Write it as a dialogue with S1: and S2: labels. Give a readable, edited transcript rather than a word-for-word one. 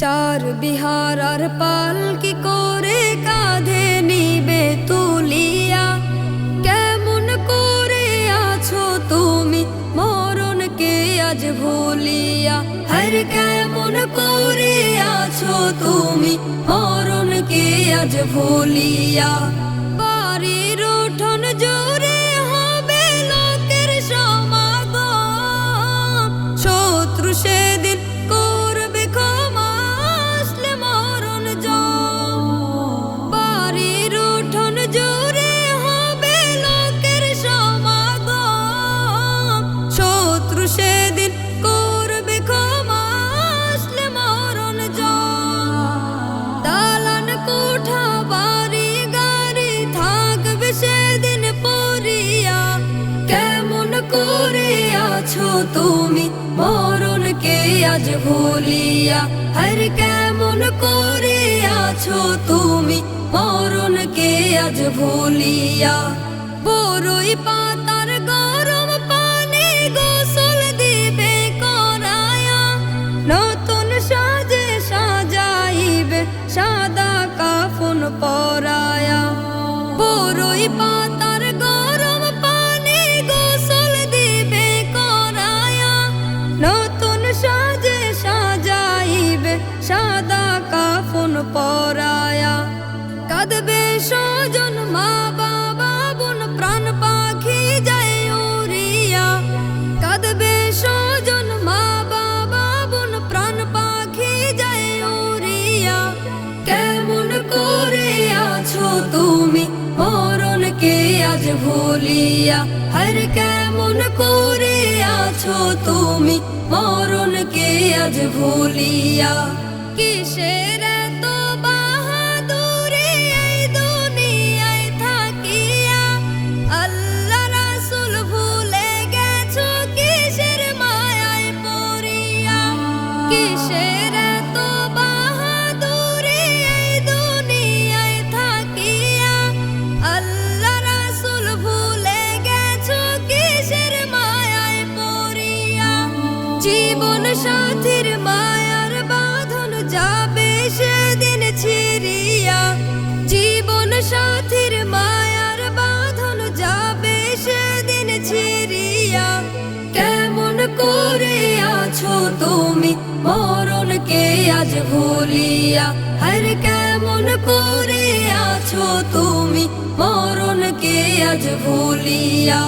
S1: চার বিহার আর পাল কি করে কাঁধে নিবে তুলিয়া, কেমন করে আছো তুমি মরণকে আজ ভুলিয়া। হর কেমন করে আছো তুমি মরণকে আজ ভুলিয়া। বাড়ির উঠোন জোরে হবে লোকের সমাগম, শত্রু সেদিন করবে ক্ষমা আসলে মরণ জম। বাড়ির উঠোন জোরে হবে লোকের সমাগম, শত্রু সেদিন করবে ক্ষমা আসলে মরণ জম। দালান কোঠা বাড়ি গাড়ি থাকবে সেদিন পড়িয়া, কেমন করে আছো তুমি মরণকে আজ ভুলিয়া। হর কেমন করে আছো তুমি মরণকে আজ ভুলিয়া। বড়ই পাতার গরম পানি গোসল দিবে করায়া, নতুন সাজে সাজাইবে সাদা কাফন পরায়া। বড়ই পাতার গরম পানি গোসল দিবে করায়া, নতুন সাজে সাজাইবে সাদা কাফন পরায়া। কাঁদবে স্বজন মা বাবা বোন প্রাণ পাখি যায় উড়িয়া, কাঁদবে স্বজন মা বাবা বোন প্রাণ পাখি যায় উড়িয়া। কেমন করে আছো তুমি মরণকে আজ ভুলিয়া। হর কেমন করে আছো তুমি মরণকে আজ ভুলিয়া। কিসের এত বাহাদুরি এই দুনিয়ায় থাকিয়া, আল্লাহ রাসূল ভুলে গেছো কিসের মায়ায় পড়িয়া। কিসের এত বাহাদুরি এই দুনিয়ায় থাকিয়া, আল্লাহ রাসূল ভুলে গেছো কিসের মায়ায় পড়িয়া। জীবন সাথীর মায়ার বাঁধন যাবে সেদিন ছিড়িয়া, জীবন সাথীর মায়ার বাঁধন যাবে সেদিন ছিড়িয়া। কেমন করে আছো তুমি মরণকে আজ ভুলিয়া। হর কেমন করে আছো তুমি মরণকে আজ ভুলিয়া।